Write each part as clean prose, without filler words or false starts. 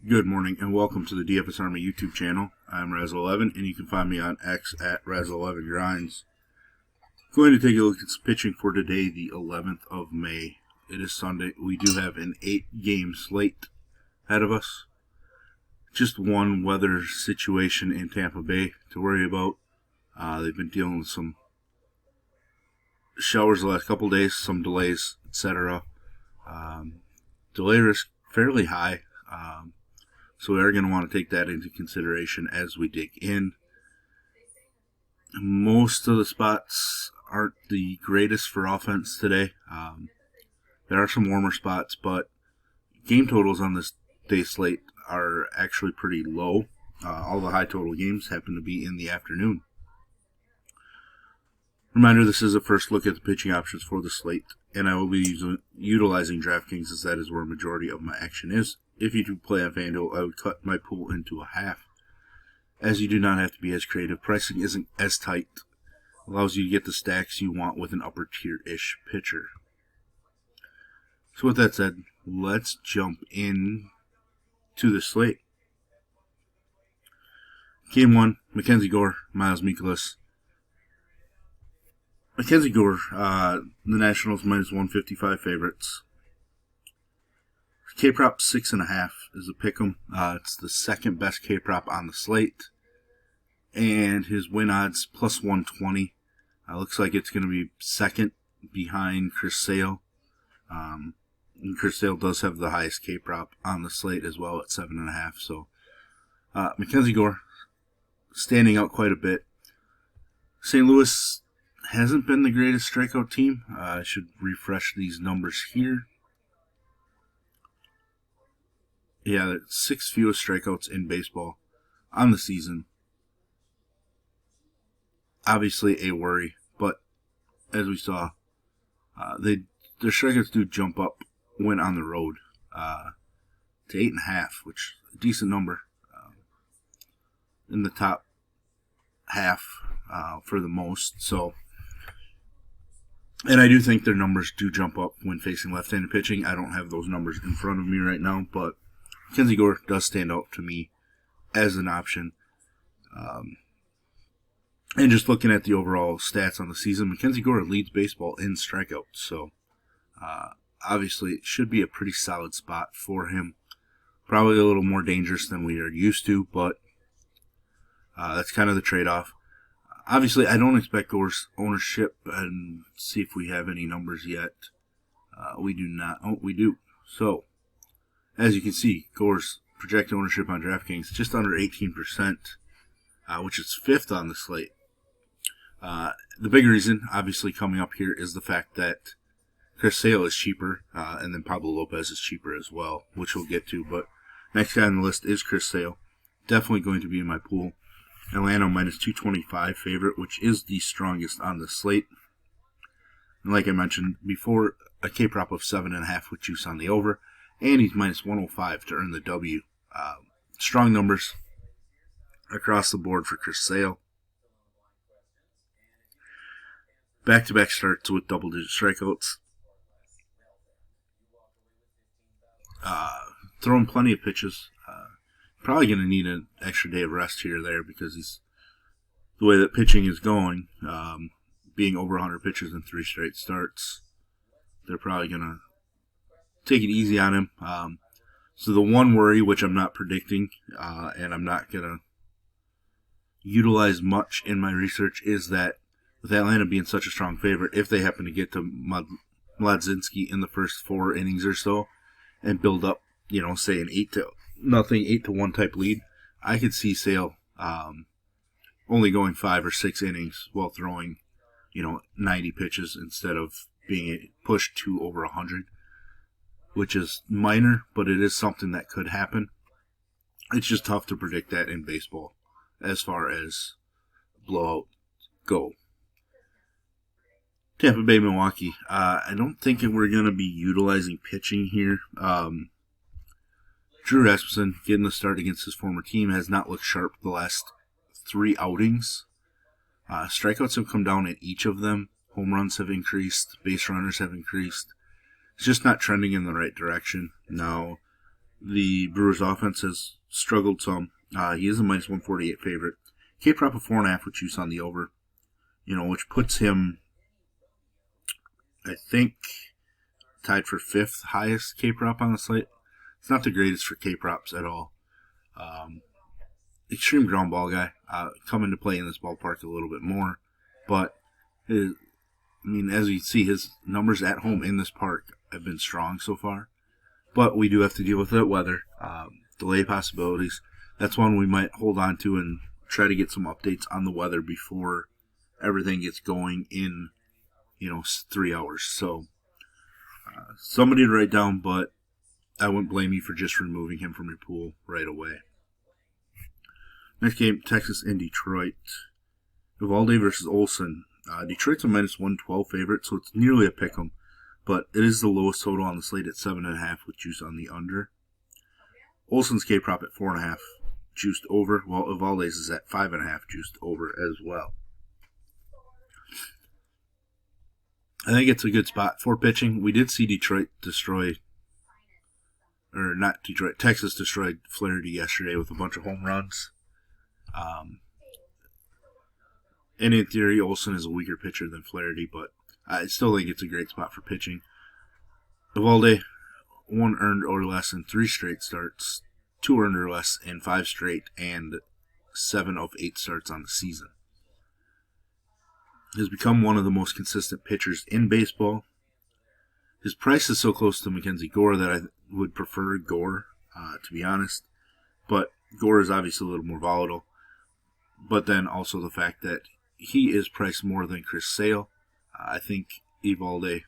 Good morning and welcome to the DFS Army YouTube channel. I'm Razzle11 and you can find me on X at Razzle11Grinds. Going to take a look at some pitching for today, the 11th of May. It is Sunday. We do have an 8-game slate ahead of us. Just one weather situation in Tampa Bay to worry about. They've been dealing with some showers the last couple days, some delays, etc. Delay risk fairly high. So we are going to want to take that into consideration as we dig in. Most of the spots aren't the greatest for offense today. There are some warmer spots, but game totals on this day's slate are actually pretty low. All the high total games happen to be in the afternoon. Reminder, this is a first look at the pitching options for the slate, and I will be utilizing DraftKings as that is where a majority of my action is. If you do play on FanDuel, I would cut my pool into a half, as you do not have to be as creative. Pricing isn't as tight. Allows you to get the stacks you want with an upper tier-ish pitcher. So with that said, let's jump in to the slate. Game 1, Mackenzie Gore, Miles Mikolas. Mackenzie Gore, the Nationals minus 155 favorites. K-prop 6.5 is a pick'em. It's the second best K-prop on the slate. And his win odds plus 120. Looks like it's going to be second behind Chris Sale. And Chris Sale does have the highest K-prop on the slate as well at 7.5. So Mackenzie Gore standing out quite a bit. St. Louis hasn't been the greatest strikeout team. I should refresh these numbers here. Yeah, 6 fewest strikeouts in baseball on the season. Obviously a worry, but as we saw, their strikeouts do jump up when on the road to 8.5, which is a decent number in the top half for the most. So, and I do think their numbers do jump up when facing left-handed pitching. I don't have those numbers in front of me right now, but Mackenzie Gore does stand out to me as an option. And just looking at the overall stats on the season, Mackenzie Gore leads baseball in strikeouts. So, obviously, it should be a pretty solid spot for him. Probably a little more dangerous than we are used to, but that's kind of the trade-off. Obviously, I don't expect Gore's ownership, and see if we have any numbers yet. We do not. Oh, we do. So, as you can see, Gore's projected ownership on DraftKings just under 18%, which is 5th on the slate. The big reason, obviously, coming up here is the fact that Chris Sale is cheaper, and then Pablo Lopez is cheaper as well, which we'll get to. But next guy on the list is Chris Sale. Definitely going to be in my pool. Atlanta minus 225 favorite, which is the strongest on the slate. And like I mentioned before, a K-prop of 7.5 with juice on the over. And he's minus 105 to earn the W. Strong numbers across the board for Chris Sale. Back-to-back starts with double-digit strikeouts. Throwing plenty of pitches. Probably going to need an extra day of rest here or there because the way that pitching is going, being over 100 pitches in 3 straight starts, they're probably going to take it easy on him. So the one worry, which I'm not predicting, and I'm not going to utilize much in my research, is that with Atlanta being such a strong favorite, if they happen to get to Mladzinski in the first 4 innings or so and build up, say an 8-1 type lead, I could see Sale only going 5 or 6 innings while throwing, 90 pitches instead of being pushed to over 100. Which is minor, but it is something that could happen. It's just tough to predict that in baseball as far as blowout go. Tampa Bay, Milwaukee. I don't think we're going to be utilizing pitching here. Drew Rasmussen, getting the start against his former team, has not looked sharp the last 3 outings. Strikeouts have come down in each of them. Home runs have increased. Base runners have increased. It's just not trending in the right direction. Now, The Brewers' offense has struggled some. He is a minus 148 favorite. K-prop of 4.5 with juice on the over, which puts him, I think, tied for 5th highest K-prop on the slate. It's not the greatest for K-props at all. Extreme ground ball guy, coming to play in this ballpark a little bit more, but as you see, his numbers at home in this park have been strong so far. But we do have to deal with that weather, delay possibilities. That's one we might hold on to and try to get some updates on the weather before everything gets going in, 3 hours. So, somebody to write down, but I wouldn't blame you for just removing him from your pool right away. Next game, Texas and Detroit. Eovaldi versus Olson. Detroit's a minus 112 favorite, so it's nearly a pick'em. But it is the lowest total on the slate at 7.5 with juice on the under. Olson's K-prop at 4.5 juiced over, while Eovaldi's is at 5.5 juiced over as well. I think it's a good spot for pitching. We did see Texas destroyed Flaherty yesterday with a bunch of home runs. And in theory, Olson is a weaker pitcher than Flaherty, but I still think it's a great spot for pitching. Eovaldi, 1 earned or less in 3 straight starts, 2 earned or less in 5 straight, and 7 of 8 starts on the season. He has become one of the most consistent pitchers in baseball. His price is so close to Mackenzie Gore that I would prefer Gore, to be honest. But Gore is obviously a little more volatile. But then also the fact that he is priced more than Chris Sale. I think Eovaldi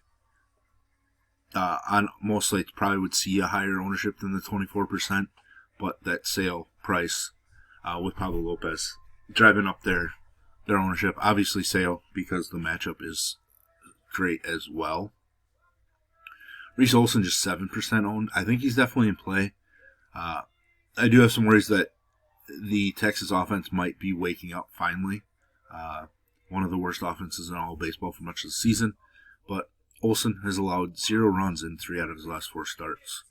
on most slates probably would see a higher ownership than the 24%, but that Sale price with Pablo Lopez driving up their ownership. Obviously Sale, because the matchup is great as well. Reese Olson just 7% owned. I think he's definitely in play. I do have some worries that the Texas offense might be waking up finally. One of the worst offenses in all of baseball for much of the season. But Olson has allowed 0 runs in 3 out of his last 4 starts.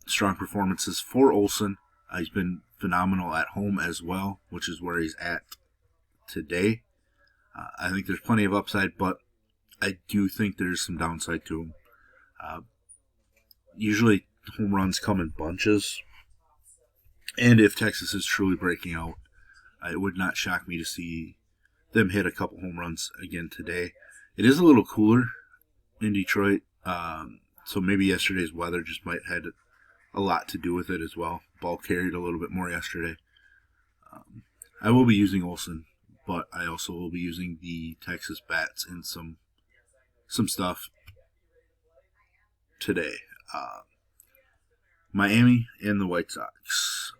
Strong performances for Olson. He's been phenomenal at home as well, which is where he's at today. I think there's plenty of upside, but I do think there's some downside to him. Usually home runs come in bunches. And if Texas is truly breaking out, it would not shock me to see them hit a couple home runs again today. It is a little cooler in Detroit, so maybe yesterday's weather just might have had a lot to do with it as well. Ball carried a little bit more yesterday. I will be using Olson, but I also will be using the Texas bats in some stuff today. Miami and the White Sox.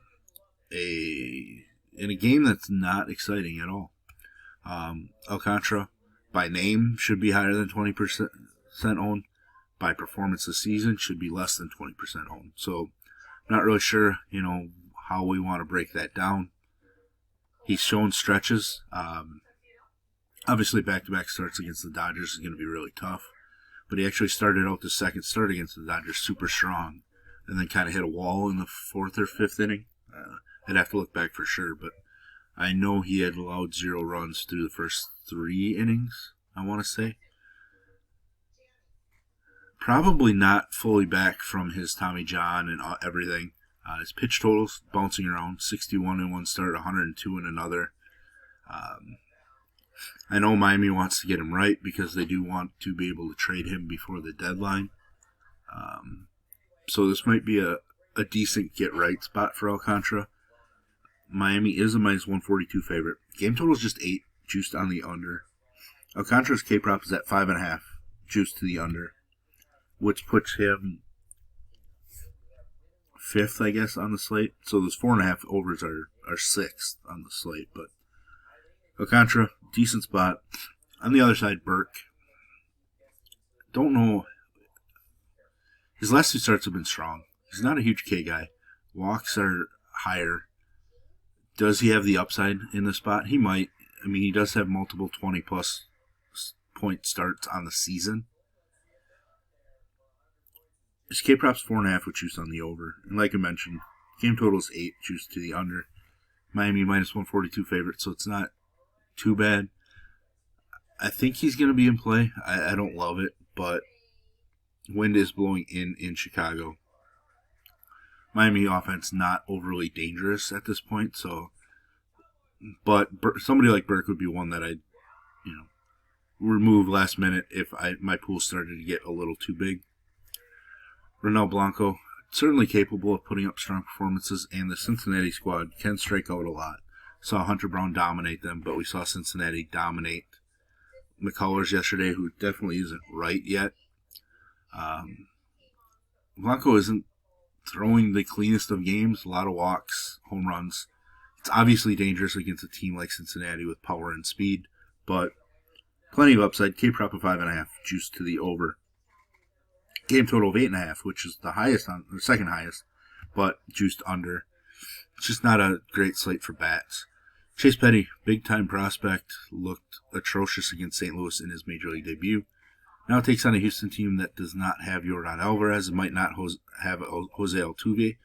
In a game that's not exciting at all. Alcantara, by name, should be higher than 20% owned. By performance this season, should be less than 20% owned. So, not really sure, how we want to break that down. He's shown stretches. Obviously, back-to-back starts against the Dodgers is going to be really tough. But he actually started out the second start against the Dodgers super strong, and then kind of hit a wall in the 4th or 5th inning. I'd have to look back for sure, but I know he had allowed 0 runs through the first 3 innings, I want to say. Probably not fully back from his Tommy John and everything. His pitch totals bouncing around, 61 in one start, 102 in another. I know Miami wants to get him right because they do want to be able to trade him before the deadline. So this might be a decent get-right spot for Alcantara. Miami is a minus 142 favorite. Game total is just 8, juiced on the under. Alcantara's K-prop is at 5.5, juiced to the under, which puts him 5th, I guess, on the slate. So those 4.5 overs are 6th on the slate. But Alcantara, decent spot. On the other side, Burke. Don't know. His last 2 starts have been strong. He's not a huge K guy. Walks are higher. Does he have the upside in the spot? He might. I mean, he does have multiple 20-plus point starts on the season. His K prop's 4.5 with juice on the over. And like I mentioned, game total is 8, juice to the under. Miami minus 142 favorite, so it's not too bad. I think he's going to be in play. I don't love it, but wind is blowing in Chicago. Miami offense not overly dangerous at this point, so. But somebody like Burke would be one that I'd, remove last minute if my pool started to get a little too big. Blanco, certainly capable of putting up strong performances, and the Cincinnati squad can strike out a lot. Saw Hunter Brown dominate them, but we saw Cincinnati dominate McCullers yesterday, who definitely isn't right yet. Blanco isn't throwing the cleanest of games, a lot of walks, home runs. It's obviously dangerous against a team like Cincinnati with power and speed, but plenty of upside. K prop of 5.5, juice to the over. Game total of 8.5, which is the highest or second highest, but juiced under. It's just not a great slate for bats. Chase Petty, big time prospect, looked atrocious against St. Louis in his major league debut. Now takes on a Houston team that does not have Yordan Alvarez and might not have Jose Altuve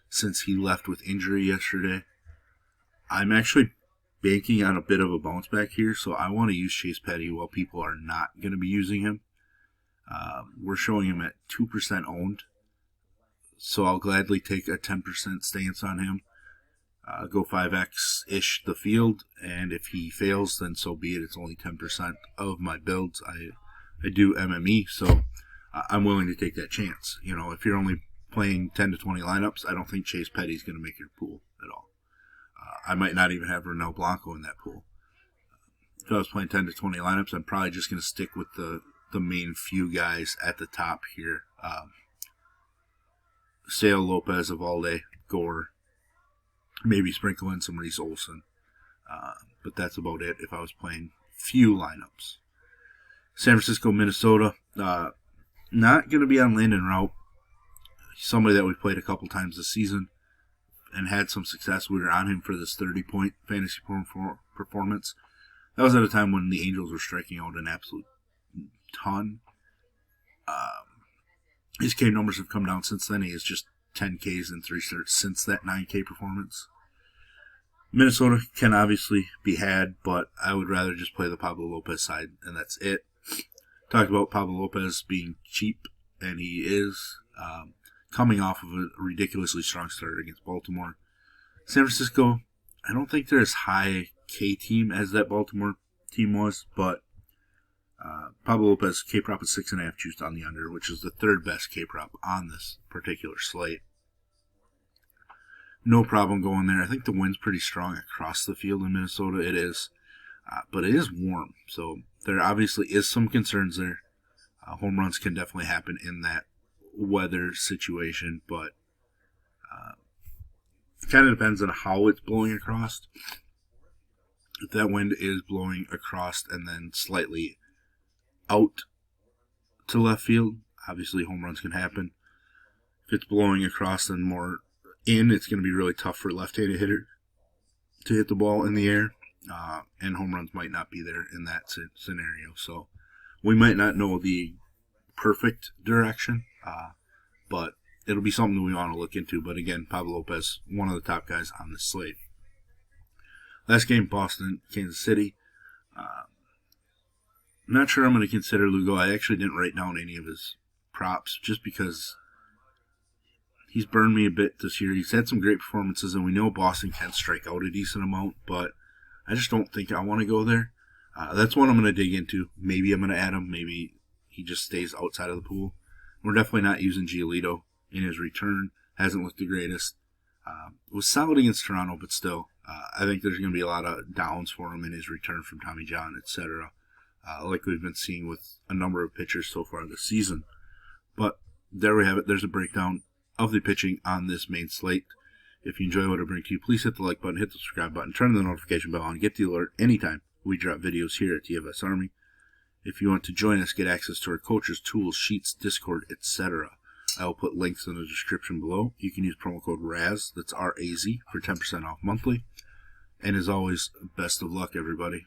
since he left with injury yesterday. I'm actually banking on a bit of a bounce back here, so I want to use Chase Petty while people are not going to be using him. We're showing him at 2% owned, so I'll gladly take a 10% stance on him. Go 5x-ish the field, and if he fails, then so be it. It's only 10% of my builds. I do MME, so I'm willing to take that chance. If you're only playing 10 to 20 lineups, I don't think Chase Petty is going to make your pool at all. I might not even have Blanco in that pool. If I was playing 10 to 20 lineups, I'm probably just going to stick with the main few guys at the top here. Sale, Lopez, Eovaldi, Gore. Maybe sprinkle in some Reese Olson. But that's about it if I was playing few lineups. San Francisco, Minnesota. Not going to be on Landon Route. Somebody that we played a couple times this season and had some success. We were on him for this 30-point fantasy performance. That was at a time when the Angels were striking out an absolute ton. His K numbers have come down since then. He has just 10 Ks in 3 starts since that 9K performance. Minnesota can obviously be had, but I would rather just play the Pablo Lopez side, and that's it. Talked about Pablo Lopez being cheap, and he is coming off of a ridiculously strong start against Baltimore. San Francisco, I don't think they're as high K team as that Baltimore team was, but Pablo Lopez K prop is 6.5 juiced on the under, which is the third best K prop on this particular slate. No problem going there. I think the wind's pretty strong across the field in Minnesota. It is. But it is warm, so there obviously is some concerns there. Home runs can definitely happen in that weather situation, but it kind of depends on how it's blowing across. If that wind is blowing across and then slightly out to left field, obviously home runs can happen. If it's blowing across and more in, it's going to be really tough for a left-handed hitter to hit the ball in the air, and home runs might not be there in that scenario. So we might not know the perfect direction, but it'll be something that we want to look into. But again, Pablo Lopez, one of the top guys on this slate. Last game, Boston, Kansas City. I'm not sure I'm going to consider Lugo. I actually didn't write down any of his props just because he's burned me a bit this year. He's had some great performances, and we know Boston can strike out a decent amount, but I just don't think I want to go there. That's one I'm going to dig into. Maybe I'm going to add him. Maybe he just stays outside of the pool. We're definitely not using Giolito in his return. Hasn't looked the greatest. Was solid against Toronto, but still, I think there's going to be a lot of downs for him in his return from Tommy John, etc., like we've been seeing with a number of pitchers so far this season. But there we have it. There's a breakdown of the pitching on this main slate. If you enjoy what I bring to you, please hit the like button, hit the subscribe button, turn the notification bell on, get the alert anytime we drop videos here at DFS Army. If you want to join us, get access to our coaches, tools, sheets, Discord, etc., I will put links in the description below. You can use promo code RAZ, that's R-A-Z, for 10% off monthly. And as always, best of luck, everybody.